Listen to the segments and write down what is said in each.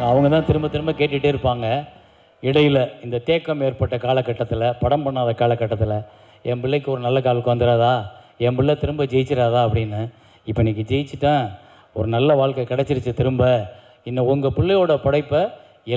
அவங்க தான் திரும்ப திரும்ப கேட்டுகிட்டே இருப்பாங்க. இடையில் இந்த தேக்கம் ஏற்பட்ட காலகட்டத்தில், படம் பண்ணாத காலகட்டத்தில், என் பிள்ளைக்கு ஒரு நல்ல காலுக்கு வந்துடாதா, என் பிள்ளை திரும்ப ஜெயிச்சிடாதா அப்படின்னு. இப்போ இன்றைக்கி ஜெயிச்சிட்டேன், ஒரு நல்ல வாழ்க்கை கிடச்சிருச்சு திரும்ப. இன்னும் உங்கள் பிள்ளையோட படைப்பை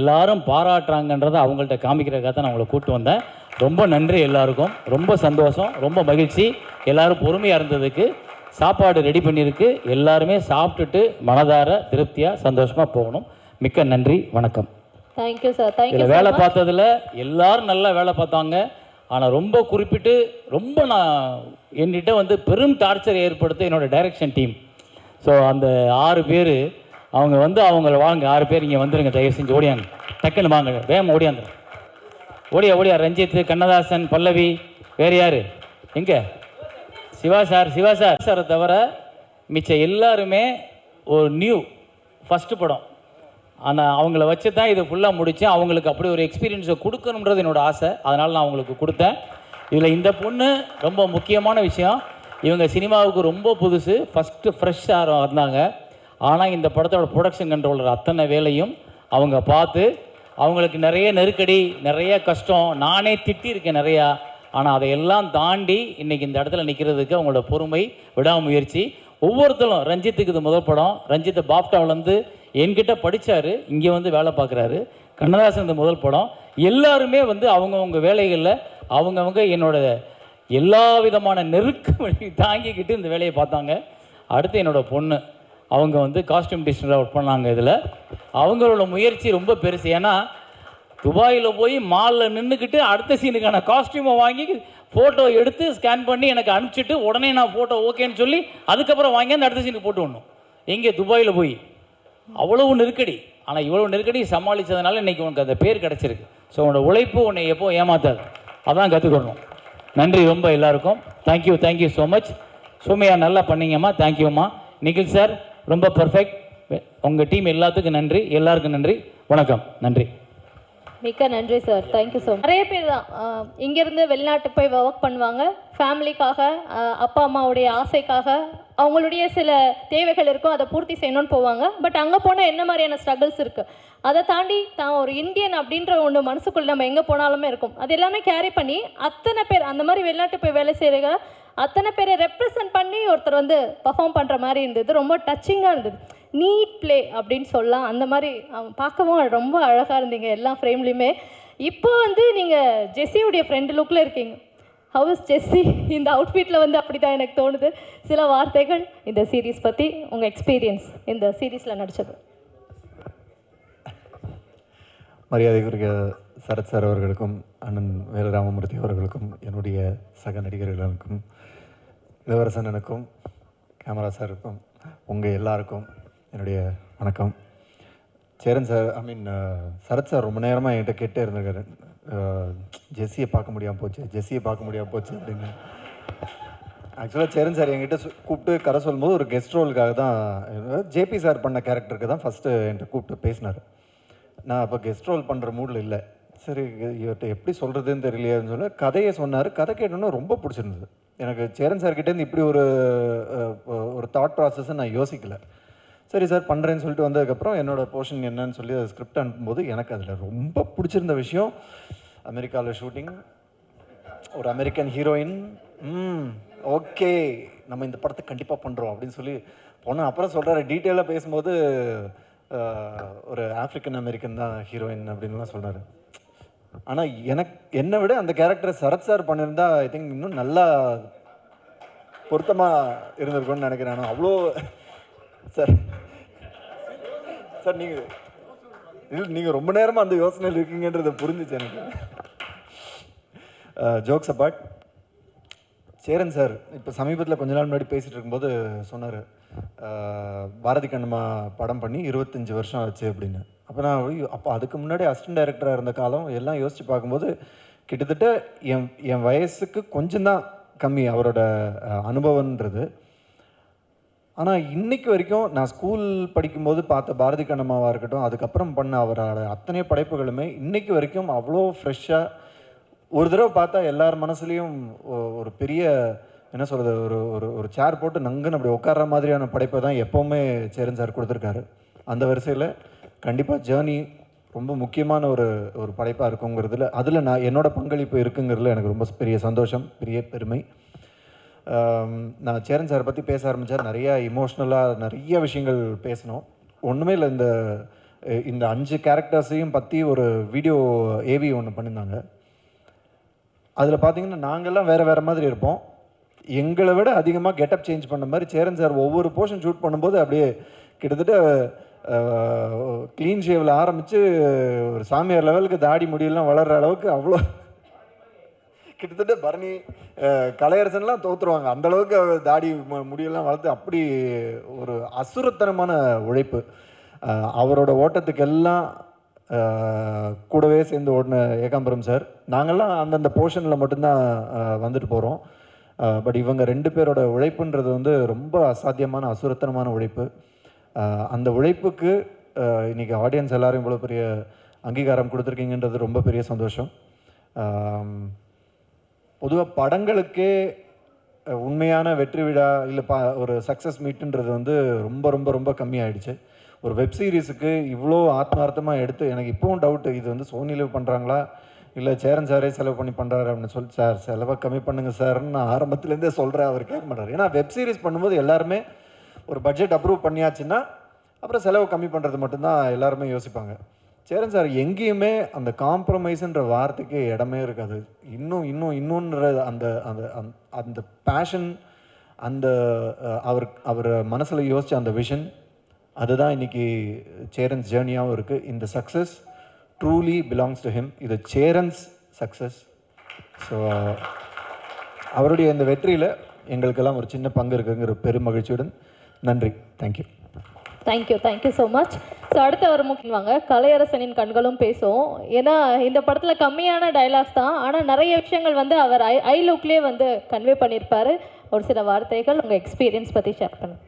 எல்லாரும் பாராட்டுறாங்கன்றதை அவங்கள்ட்ட காமிக்கிறதுக்காக தான் நான் உங்களை கூப்பிட்டு வந்தேன். ரொம்ப நன்றி எல்லாருக்கும், ரொம்ப சந்தோஷம், ரொம்ப மகிழ்ச்சி. எல்லோரும் பொறுமையாக இருந்ததுக்கு. சாப்பாடு ரெடி பண்ணியிருக்கு, எல்லாருமே சாப்பிட்டுட்டு மனதார திருப்தியாக சந்தோஷமாக போகணும். மிக்க நன்றி, வணக்கம். Thank you sir. தேங்க்யூ. வேலை பார்த்ததில் எல்லாரும் நல்லா வேலை பார்த்தாங்க. ஆனால் ரொம்ப குறிப்பிட்டு ரொம்ப நான் என்கிட்ட வந்து பெரும் டார்ச்சர் ஏற்படுத்த என்னோடய டைரக்ஷன் டீம். ஸோ அந்த 6 பேர் அவங்க வந்து அவங்கள வாங்க 6 பேர் இங்கே வந்துடுங்க, தயவு செஞ்சு ஓடியாங்க, டக்குன்னு வாங்க, வேகம் ஓடியாந்துரு, ஓடியா. ரஞ்சித், கண்ணதாசன், பல்லவி, வேறு யார் எங்கே? சிவா சாரை தவிர மிச்சம் எல்லாருமே ஒரு நியூ ஃபஸ்ட்டு படம். ஆனால் அவங்கள வச்சு தான் இது ஃபுல்லாக முடித்தேன். அவங்களுக்கு அப்படி ஒரு எக்ஸ்பீரியன்ஸை கொடுக்கணுன்றது என்னோடய ஆசை, அதனால் நான் அவங்களுக்கு கொடுத்தேன். இதில் இந்த பொண்ணு ரொம்ப முக்கியமான விஷயம், இவங்க சினிமாவுக்கு ரொம்ப புதுசு, ஃபஸ்ட்டு ஃப்ரெஷ்ஷாக வந்தாங்க. ஆனால் இந்த படத்தோட ப்ரொடக்ஷன் கண்ட்ரோலர் அத்தனை வேலையும் அவங்க பார்த்து, அவங்களுக்கு நிறைய நெருக்கடி, நிறைய கஷ்டம், நானே திட்டியிருக்கேன் நிறையா. ஆனால் அதையெல்லாம் தாண்டி இன்றைக்கி இந்த இடத்துல நிற்கிறதுக்கு அவங்களோட பொறுமை, விடாமுயற்சி. ஒவ்வொருத்தரும், ரஞ்சித்துக்கு இது முதல் படம், ரஞ்சித்தை பாப்டாவிலேருந்து என்கிட்ட படித்தார், இங்கே வந்து வேலை பார்க்குறாரு. கண்ணதாசன் இந்த முதல் படம். எல்லாருமே வந்து அவங்கவுங்க வேலைகளில் அவங்கவுங்க என்னோட எல்லா விதமான நெருக்கடி தாங்கிக்கிட்டு இந்த வேலையை பார்த்தாங்க. அடுத்து என்னோடய பொண்ணு, அவங்க வந்து காஸ்டியூம் டிசைனராக ஒர்க் பண்ணாங்க. இதில் அவங்களோட முயற்சி ரொம்ப பெருசு. ஏன்னா துபாயில் போய் மாலில் நின்றுக்கிட்டு அடுத்த சீனுக்கான காஸ்டியூமை வாங்கி ஃபோட்டோ எடுத்து ஸ்கேன் பண்ணி எனக்கு அனுப்பிச்சிட்டு உடனே நான் ஃபோட்டோ ஓகேன்னு சொல்லி அதுக்கப்புறம் வாங்கி அந்த அடுத்த சீனுக்கு போட்டு விடணும். எங்கே? துபாயில் போய். அவ்வளவு நெருக்கடி. ஆனால் இவ்வளோ நெருக்கடி சமாளித்ததுனால இன்றைக்கி உனக்கு அந்த பேர் கிடச்சிருக்கு. ஸோ உன்னோட உழைப்பு உன்னை எப்போ ஏமாத்தாது, அதான் கற்றுக்கணும். நன்றி ரொம்ப எல்லாருக்கும். Thank you so much. சோமையா நல்லா பண்ணீங்கம்மா, தேங்க்யூம்மா. நிகில் சார் ரொம்ப பர்ஃபெக்ட். உங்கள் டீம் எல்லாத்துக்கும் நன்றி, எல்லாருக்கும் நன்றி, வணக்கம். நன்றி, மிக்க நன்றி சார். Thank you so much. நிறைய பேர் தான் இங்கேருந்து வெளிநாட்டுக்கு போய் ஒர்க் பண்ணுவாங்க, ஃபேமிலிக்காக, அப்பா அம்மாவுடைய ஆசைக்காக, அவங்களுடைய சில தேவைகள் இருக்கும், அதை பூர்த்தி செய்யணும்னு போவாங்க. பட் அங்கே போனால் என்ன மாதிரியான ஸ்ட்ரகிள்ஸ் இருக்குது, அதை தாண்டி தான் ஒரு இந்தியன் அப்படின்ற ஒன்று மனசுக்குள்ளே நம்ம எங்கே போனாலுமே இருக்கும். அது எல்லாமே கேரி பண்ணி அத்தனை பேர் அந்த மாதிரி வெளிநாட்டு போய் வேலை செய்கிற அத்தனை பேரை ரெப்ரசன்ட் பண்ணி ஒருத்தர் வந்து பர்ஃபார்ம் பண்ணுற மாதிரி இருந்தது. ரொம்ப டச்சிங்காக இருந்தது. நீட் ப்ளே அப்படின்னு சொல்லலாம். அந்த மாதிரி பார்க்கவும் ரொம்ப அழகாக இருந்தீங்க எல்லா ஃப்ரேம்லேயுமே. இப்போ வந்து நீங்கள் ஜெஸ்ஸியுடைய ஃப்ரெண்டு லுக்கில் இருக்கீங்க. ஹவ் இஸ் ஜெஸ்ஸி? இந்த அவுட்ஃபிட்டில் வந்து அப்படி தான் எனக்கு தோணுது. சில வார்த்தைகள் இந்த சீரீஸ் பற்றி, உங்கள் எக்ஸ்பீரியன்ஸ் இந்த சீரீஸில் நடித்தது. மரியாதைக்குரிய சரத் சார் அவர்களுக்கும், அண்ணன் வேலராமமூர்த்தி அவர்களுக்கும், என்னுடைய சக நடிகர்களுக்கும், இளவரசனுக்கும், கேமரா சாருக்கும், உங்கள் எல்லாருக்கும் என்னுடைய வணக்கம். சேரன் சார், சரத் சார் ரொம்ப நேரமாக என்கிட்ட கேட்டே இருந்திருக்காரு, ஜெஸ்ஸியை பார்க்க முடியாமல் போச்சு அப்படின்னு. ஆக்சுவலாக சேரன் சார் என்கிட்ட கூப்பிட்டு கரை சொல்லும்போது ஒரு கெஸ்ட் ரோலுக்காக தான், ஜேபி சார் பண்ண கேரக்டருக்கு தான் ஃபஸ்ட்டு என்கிட்ட கூப்பிட்டு பேசினார். நான் அப்போ கெஸ்ட் ரோல் பண்ணுற மூடில் இல்லை. சரி, இவர்கிட்ட எப்படி சொல்கிறதுன்னு தெரியலையான்னு சொல்ல கதையை சொன்னார். கதை கேட்டோன்னா ரொம்ப பிடிச்சிருந்தது எனக்கு. சேரன் சார்கிட்டேருந்து இப்படி ஒரு தாட் ப்ராசஸை நான் யோசிக்கலை. சரி சார் பண்ணுறேன்னு சொல்லிட்டு வந்ததுக்கப்புறம் என்னோடய போர்ஷன் என்னன்னு சொல்லி அதை ஸ்கிரிப்ட் அனுப்பும்போது எனக்கு அதில் ரொம்ப பிடிச்சிருந்த விஷயம், அமெரிக்காவில் ஷூட்டிங், ஒரு அமெரிக்கன் ஹீரோயின், ஓகே நம்ம இந்த படத்தை கண்டிப்பாக பண்ணுறோம் அப்படின்னு சொல்லி போனோம். அப்புறம் சொல்கிறாரு, டீட்டெயிலாக பேசும்போது ஒரு ஆஃப்ரிக்கன் அமெரிக்கன் தான் ஹீரோயின் அப்படின்லாம் சொன்னார். ஆனால் என்னை விட அந்த கேரக்டரை சரத் சார் பண்ணியிருந்தா ஐ திங்க் இன்னும் நல்லா பொருத்தமாக இருந்திருக்கும்னு நினைக்கிறேன். ஆனால் அவ்வளோ சார் நீங்கள் ரொம்ப நேரமாக அந்த யோசனையில் இருக்கீங்கன்றதை புரிஞ்சிச்சு எனக்கு. ஜோக்ஸ் அபார்ட், சேரன் சார் இப்போ சமீபத்தில் கொஞ்ச நாள் முன்னாடி பேசிகிட்டு இருக்கும்போது சொன்னார், பாரதி கண்ணம்மா படம் பண்ணி 25 வருஷம் ஆச்சு அப்படின்னு. அப்போ அதுக்கு முன்னாடி அசிஸ்டன்ட் டைரக்டராக இருந்த காலம் எல்லாம் யோசித்து பார்க்கும்போது கிட்டத்தட்ட என் வயசுக்கு கொஞ்சம் தான் கம்மி அவரோட அனுபவன்றது. ஆனால் இன்றைக்கு வரைக்கும் நான் ஸ்கூல் படிக்கும்போது பார்த்த பாரதி கண்ணம்மாவாக இருக்கட்டும், அதுக்கப்புறம் பண்ண அவரோட அத்தனை படைப்புகளுமே இன்றைக்கு வரைக்கும் அவ்வளோ ஃப்ரெஷ்ஷாக, ஒரு தடவை பார்த்தா எல்லார் மனசுலேயும் ஒரு பெரிய என்ன சொல்கிறது, ஒரு சேர் போட்டு நங்குன்னு அப்படி உட்கார்ற மாதிரியான படைப்பை தான் எப்போவுமே சேரன் சார் கொடுத்துருக்காரு. அந்த வரிசையில் கண்டிப்பாக ஜேர்னி ரொம்ப முக்கியமான ஒரு ஒரு படைப்பாக இருக்குங்கிறதுல அதில் நான் என்னோட பங்களிப்பு இருக்குங்கிறதுல எனக்கு ரொம்ப பெரிய சந்தோஷம், பெரிய பெருமை. நான் சேரன் சாரை பற்றி பேச ஆரம்பித்தார், நிறையா இமோஷ்னலாக நிறைய விஷயங்கள் பேசினோம். ஒன்றுமே இல்லை, இந்த 5 கேரக்டர்ஸையும் பற்றி ஒரு வீடியோ ஏவி ஒன்று பண்ணியிருந்தாங்க. அதில் பார்த்தீங்கன்னா நாங்கள்லாம் வேறு மாதிரி இருப்போம். எங்களை விட அதிகமாக கெட்டப் சேஞ்ச் பண்ண மாதிரி சேரன் சார் ஒவ்வொரு போர்ஷன் ஷூட் பண்ணும்போது அப்படியே கிட்டத்தட்ட க்ளீன் ஷேவில் ஆரம்பித்து ஒரு சாமியார் லெவலுக்கு தாடி முடியெல்லாம் வளர்கிற அளவுக்கு அவ்வளோ கிட்டத்தட்ட பரணி கலையரசன்லாம் தோற்றுருவாங்க அந்தளவுக்கு தாடி முடியெல்லாம் வளர்த்து அப்படி ஒரு அசுரத்தனமான உழைப்பு. அவரோட ஓட்டத்துக்கெல்லாம் கூடவே சேர்ந்து ஓடின ஏகாம்பரம் சார். நாங்கள்லாம் அந்தந்த போர்ஷனில் மட்டும்தான் வந்துட்டு போகிறோம். பட் இவங்க 2 பேரோட உழைப்புன்றது வந்து ரொம்ப அசாத்தியமான அசுரத்தனமான உழைப்பு. அந்த உழைப்புக்கு இன்றைக்கி ஆடியன்ஸ் எல்லோரும் இவ்வளோ பெரிய அங்கீகாரம் கொடுத்துருக்கீங்கன்றது ரொம்ப பெரிய சந்தோஷம். பொதுவாக படங்களுக்கே உண்மையான வெற்றி விழா இல்லை ஒரு சக்ஸஸ் மீட்டுன்றது வந்து ரொம்ப ரொம்ப ரொம்ப கம்மியாயிடுச்சு. ஒரு வெப் சீரிஸுக்கு இவ்வளோ ஆத்மார்த்தமாக எடுத்து எனக்கு இப்போவும் டவுட்டு, இது வந்து சோனியில் பண்ணுறாங்களா இல்லை சேரன் சாரே செலவு பண்ணி பண்ணுறாரு அப்படின்னு சொல்லி, சார் செலவை கம்மி பண்ணுங்கள் சார்ன்னு நான் ஆரம்பத்துலேருந்தே சொல்கிறேன். அவர் கேட்க மாட்டார். ஏன்னா வெப் சீரிஸ் பண்ணும்போது எல்லாருமே ஒரு பட்ஜெட் அப்ரூவ் பண்ணியாச்சுன்னா அப்புறம் செலவு கம்மி பண்ணுறது மட்டும்தான் எல்லாருமே யோசிப்பாங்க. சேரன் சார் எங்கேயுமே அந்த காம்ப்ரமைஸுன்ற வார்த்தைக்கு இடமே இருக்காது. இன்னொன்ற அந்த அந்த அந்த பேஷன், அந்த அவர் மனசில் யோசித்த அந்த விஷன், அதுதான் இன்றைக்கி சேரன்ஸ் ஜேர்னியாகவும் இருக்குது. இந்த success truly belongs to him. இது சேரன்ஸ் சக்ஸஸ். ஸோ அவருடைய இந்த வெற்றியில் எங்களுக்கெல்லாம் ஒரு சின்ன பங்கு இருக்குங்கிற பெரும் மகிழ்ச்சியுடன் நன்றி. Thank you. Thank you so much. So அடுத்த ஒரு முக்கியவாங்க கலையரசனின் கண்களும் பேசும். ஏன்னா இந்த படத்தில் கம்மியான டைலாக்ஸ் தான், ஆனால் நிறைய விஷயங்கள் வந்து அவர் ஐ லுக்லேயே வந்து கன்வே பண்ணியிருப்பார். ஒரு சில வார்த்தைகள் உங்கள் எக்ஸ்பீரியன்ஸ் பற்றி ஷேர் பண்ணுங்க.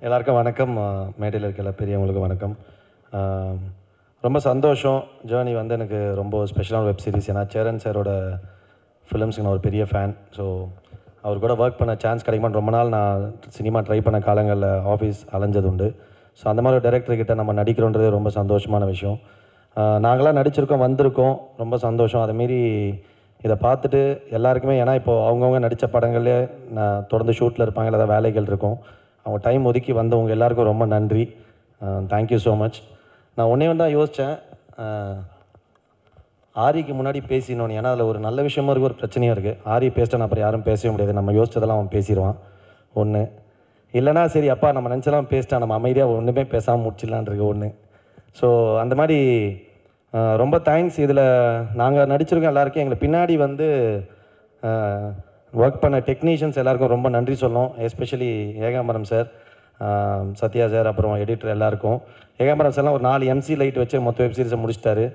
எல்லாருக்கும் வணக்கம். மேடையில் இருக்க எல்லா பெரியவங்களுக்கு வணக்கம். ரொம்ப சந்தோஷம். ஜேர்னி வந்து எனக்கு ரொம்ப ஸ்பெஷலான வெப் சீரிஸ். ஏன்னா சேரன் சாரோட ஃபிலிம்ஸுக்கு நான் ஒரு பெரிய ஃபேன். ஸோ அவர் கூட ஒர்க் பண்ண சான்ஸ் கிடைக்குமான்னு ரொம்ப நாள் நான் சினிமா ட்ரை பண்ண காலங்களில் ஆஃபீஸ் அலைஞ்சது உண்டு. ஸோ அந்த மாதிரி ஒரு டைரக்டர்கிட்ட நம்ம நடிக்கிறோன்றது ரொம்ப சந்தோஷமான விஷயம். நாங்களாம் நடிச்சிருக்கோம், வந்திருக்கோம், ரொம்ப சந்தோஷம். அதேமாரி இதை பார்த்துட்டு எல்லாருக்குமே, ஏன்னா இப்போது அவங்கவுங்க நடித்த படங்களே நான் தொடர்ந்து ஷூட்டில் இருப்பாங்க, இல்லை ஏதாவது வேலைகள் இருக்கும், அவங்க டைம் ஒதுக்கி வந்தவங்க எல்லாருக்கும் ரொம்ப நன்றி. Thank you so much. நான் ஒன்றே தான் யோசித்தேன், ஆரிக்கு முன்னாடி பேசினோன்னு. ஏன்னா அதில் ஒரு நல்ல விஷயமும் இருக்குது, ஒரு பிரச்சனையும் இருக்குது. ஆரி பேசிட்டா அப்புறம் யாரும் பேசவே முடியாது, நம்ம யோசிச்சதெல்லாம் அவன் பேசிடுவான். ஒன்று இல்லைனா சரி அப்பா நம்ம நினச்சலாம் பேசிட்டா நம்ம அமைதியாக ஒன்றுமே பேசாமல் முடிச்சிடலான் இருக்கு ஒன்று. ஸோ அந்த மாதிரி ரொம்ப தேங்க்ஸ். இதில் நாங்கள் நடிச்சிருக்கோம் எல்லாருக்கும், எங்களை பின்னாடி வந்து ஒர்க் பண்ண டெக்னீஷியன்ஸ் எல்லாருக்கும் ரொம்ப நன்றி சொல்லணும். Especially Ekambaram sir, Sathya sir, அப்புறம் எடிட்டர் எல்லாருக்கும். ஏகாம்பரம் சார்லாம் ஒரு 4 MC லைட் வச்சு மொத்த வெப் சீரிஸை முடிச்சிட்டாரு.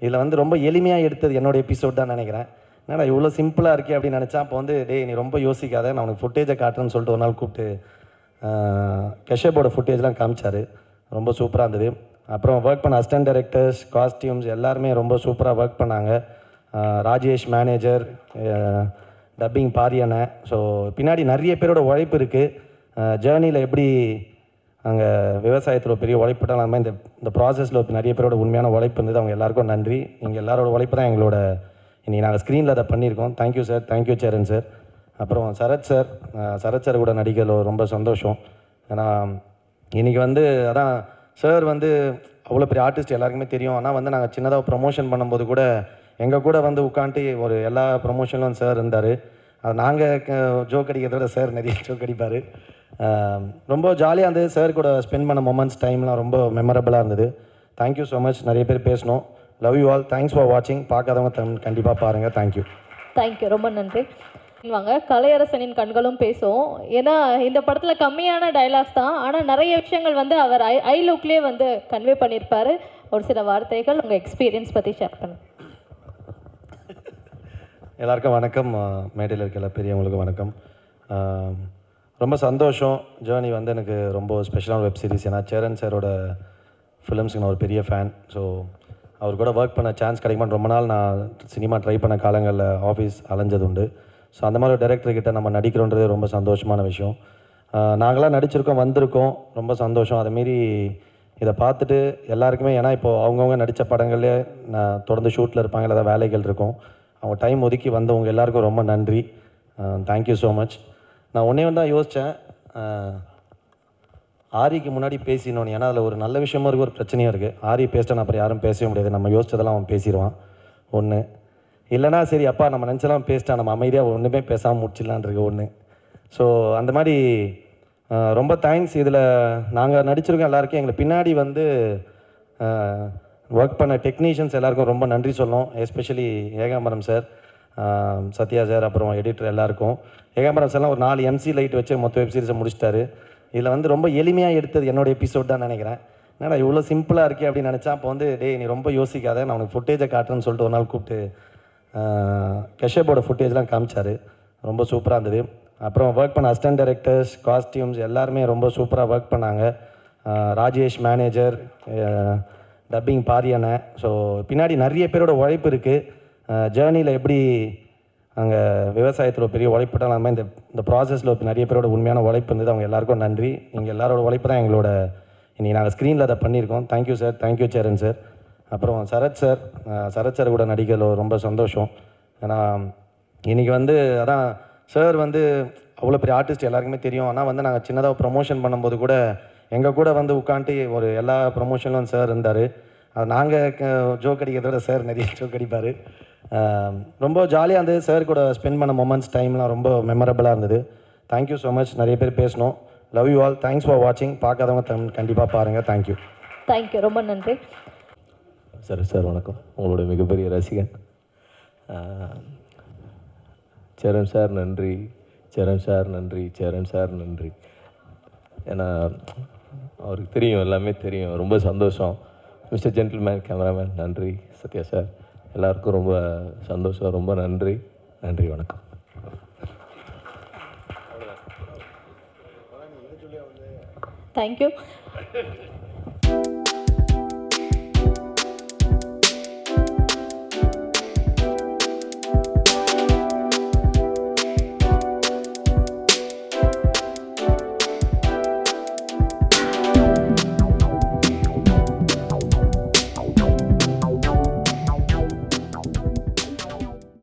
இதில் வந்து ரொம்ப எளிமையாக எடுத்தது என்னோடய எபிசோட் தான் நினைக்கிறேன். ஏன்னா இவ்வளோ சிம்பிளாக இருக்கே அப்படின்னு நினச்சா, அப்போ வந்து டேய் நீ ரொம்ப யோசிக்காத, நான் உனக்கு ஃபுட்டேஜை காட்டுறேன்னு சொல்லிட்டு ஒரு நாள் கூப்பிட்டு கஷ்யப்போட ஃபுட்டேஜ்லாம் காமிச்சார். ரொம்ப சூப்பராக இருந்தது. அப்புறம் ஒர்க் பண்ண அசிஸ்டன்ட் டைரக்டர்ஸ், காஸ்டியூம்ஸ் எல்லாருமே ரொம்ப சூப்பராக ஒர்க் பண்ணாங்க. ராஜேஷ் மேனேஜர், டப்பிங் பாரியனை. ஸோ பின்னாடி நிறைய பேரோட உழைப்பு இருக்குது. ஜேர்னியில் எப்படி அங்கே விவசாயத்தில் பெரிய உழைப்புட்டாலும் அந்த மாதிரி இந்த ப்ராசஸில் நிறைய பேரோட உண்மையான உழைப்பு இருந்தது. அவங்க எல்லாருக்கும் நன்றி. நீங்கள் எல்லாரோட உழைப்பு தான் எங்களோட இன்றைக்கி நாங்கள் ஸ்க்ரீனில் அதை பண்ணியிருக்கோம். Thank you sir, thank you Cheran sir. அப்புறம் சரத் சார் கூட நடிக்கிறதுல ரொம்ப சந்தோஷம். ஏன்னா இன்றைக்கி வந்து அதான் சார் வந்து அவ்வளோ பெரிய ஆர்டிஸ்ட் எல்லாருக்குமே தெரியும். ஆனால் வந்து நாங்கள் சின்னதாக ப்ரமோஷன் பண்ணும்போது கூட எங்கள் கூட வந்து உட்காந்துட்டு ஒரு எல்லா ப்ரமோஷன்லும் சார் இருந்தார். அது நாங்கள் ஜோக் அடிக்கிறத விட சார் நிறைய ஜோக் அடிப்பார். ரொம்ப ஜாலியாக இருந்தது. சார் கூட ஸ்பெண்ட் பண்ண மொமெண்ட்ஸ் டைம்லாம் ரொம்ப மெமரபிளாக இருந்தது. Thank you so much. நிறைய பேர் பேசணும். Love you all. Thanks for வாட்சிங். பார்க்காதவங்க கண்டிப்பாக பாருங்கள். தேங்க்யூ. ரொம்ப நன்றி. வாங்க கலையரசனின் கண்களும் பேசும். ஏன்னா இந்த படத்தில் கம்மியான டைலாக்ஸ் தான், ஆனால் நிறைய விஷயங்கள் வந்து அவர் ஐ லுக்லேயே வந்து கன்வே பண்ணியிருப்பார். ஒரு சில வார்த்தைகள் உங்கள் எக்ஸ்பீரியன்ஸ் பற்றி ஷேர் பண்ணுங்கள். எல்லாருக்கும் வணக்கம். மேடையில் இருக்க எல்லா பெரியவங்களுக்கு வணக்கம். ரொம்ப சந்தோஷம். ஜேர்னி வந்து எனக்கு ரொம்ப ஸ்பெஷலான வெப் சீரிஸ். ஏன்னா சேரன் சாரோட ஃபிலிம்ஸுக்கு நான் ஒரு பெரிய ஃபேன். ஸோ அவர் கூட ஒர்க் பண்ண சான்ஸ் கிடைக்குமான்னு ரொம்ப நாள் நான் சினிமா ட்ரை பண்ண காலங்களில் ஆஃபீஸ் அலைஞ்சது உண்டு. ஸோ அந்த மாதிரி ஒரு டைரக்டர்கிட்ட நம்ம நடிக்கிறோன்றது ரொம்ப சந்தோஷமான விஷயம். நாங்களாம் நடிச்சிருக்கோம், வந்திருக்கோம், ரொம்ப சந்தோஷம். அதேமாரி இதை பார்த்துட்டு எல்லாருக்குமே, ஏன்னா இப்போது அவங்கவுங்க நடித்த படங்களே நான் தொடர்ந்து ஷூட்டில் இருப்பாங்க, இல்லை ஏதாவது வேலைகள் இருக்கும், அவங்க டைம் ஒதுக்கி வந்தவங்க எல்லாருக்கும் ரொம்ப நன்றி. Thank you so much. நான் ஒன்றே ஒன்று தான் யோசித்தேன், ஆரிக்கு முன்னாடி பேசினோன்னு. ஏன்னா அதில் ஒரு நல்ல விஷயமும் இருக்குது, ஒரு பிரச்சனையும் இருக்குது. ஆரி பேசிட்டா அப்புறம் யாரும் பேசவே முடியாது, நம்ம யோசிச்சதெல்லாம் அவன் பேசிடுவான் ஒன்று. இல்லைனா சரி அப்பா நம்ம நினச்செல்லாம் பேசிட்டா நம்ம அமைதியாக ஒன்றுமே பேசாமல் முடிச்சிடலான்ருக்கு ஒன்று. ஸோ அந்த மாதிரி ரொம்ப தேங்க்ஸ். இதில் நாங்கள் நடிச்சிருக்கோம் எல்லாருக்கும், எங்களை பின்னாடி வந்து ஒர்க் பண்ண டெக்னீஷியன்ஸ் எல்லாருக்கும் ரொம்ப நன்றி சொல்லணும். Especially Ekambaram sir, Sathya sir, அப்புறம் எடிட்டர் எல்லாருக்கும். ஏகாம்பரம் சார்லாம் ஒரு 4 MC லைட் வச்சு மொத்த வெப் சீரிஸை முடிச்சிட்டாரு. இதில் வந்து ரொம்ப எளிமையாக எடுத்தது என்னோடய எபிசோட் தான் நினைக்கிறேன். ஏன்னா இவ்வளோ சிம்பிளாக இருக்கே அப்படின்னு நினச்சா, அப்போ வந்து டேய் நீ ரொம்ப யோசிக்காத, நான் உனக்கு ஃபுட்டேஜை காட்டுறேன்னு சொல்லிட்டு ஒரு நாள் கூப்பிட்டு கஷ்யப்போட ஃபுட்டேஜ்லாம் காமிச்சார். ரொம்ப சூப்பராக இருந்தது. அப்புறம் ஒர்க் பண்ண அசிஸ்டன்ட் டைரக்டர்ஸ், காஸ்டியூம்ஸ் எல்லாருமே ரொம்ப சூப்பராக ஒர்க் பண்ணாங்க. ராஜேஷ் மேனேஜர், டப்பிங் பாரியனை. ஸோ பின்னாடி நிறைய பேரோட உழைப்பு இருக்குது. ஜேர்னியில் எப்படி அங்கே விவசாயத்தில் ஒரு பெரிய உழைப்பு இல்லாமல் இந்த ப்ராசஸில் நிறைய பேரோட உண்மையான உழைப்பு இருந்தது. அவங்க எல்லாருக்கும் நன்றி. நீங்கள் எல்லாரோட உழைப்பு தான் எங்களோட இன்றைக்கி நாங்கள் ஸ்க்ரீனில் அதை பண்ணியிருக்கோம். Thank you sir, thank you Cheran sir. அப்புறம் சரத் சார் கூட நடிக்கிறதுல ரொம்ப சந்தோஷம். ஏன்னா இன்றைக்கி வந்து அதான் சார் வந்து அவ்வளோ பெரிய ஆர்டிஸ்ட் எல்லாருக்குமே தெரியும். ஆனால் வந்து நாங்கள் சின்னதாக ப்ரமோஷன் பண்ணும்போது கூட எங்கள் கூட வந்து உட்காந்துட்டு ஒரு எல்லா ப்ரமோஷன்லும் சார் இருந்தார். அது நாங்கள் ஜோக் அடிக்கிறத விட சார் நிறைய ஜோக் அடிப்பார். ரொம்ப ஜாலியாக இருந்தது. சார் கூட ஸ்பெண்ட் பண்ண மொமெண்ட்ஸ் டைம்லாம் ரொம்ப மெமரபுளாக இருந்தது. Thank you so much. நிறைய பேர் பேசணும். Love you all. Thanks for வாட்சிங். பார்க்காதவங்க கண்டிப்பாக பாருங்கள். தேங்க்யூ. தேங்க்யூ, ரொம்ப நன்றி சார். வணக்கம். உங்களோட மிகப்பெரிய ரசிகன் சரண் சார். நன்றி சரண் சார், நன்றி சரண் சார், நன்றி. ஏன்னா அவருக்கு தெரியும், எல்லாமே தெரியும். ரொம்ப சந்தோஷம். மிஸ்டர் ஜென்டில்மேன் கேமராமேன் நன்றி. சத்யா சார், எல்லாருக்கும் ரொம்ப சந்தோஷம். ரொம்ப நன்றி. நன்றி, வணக்கம். தேங்க்யூ.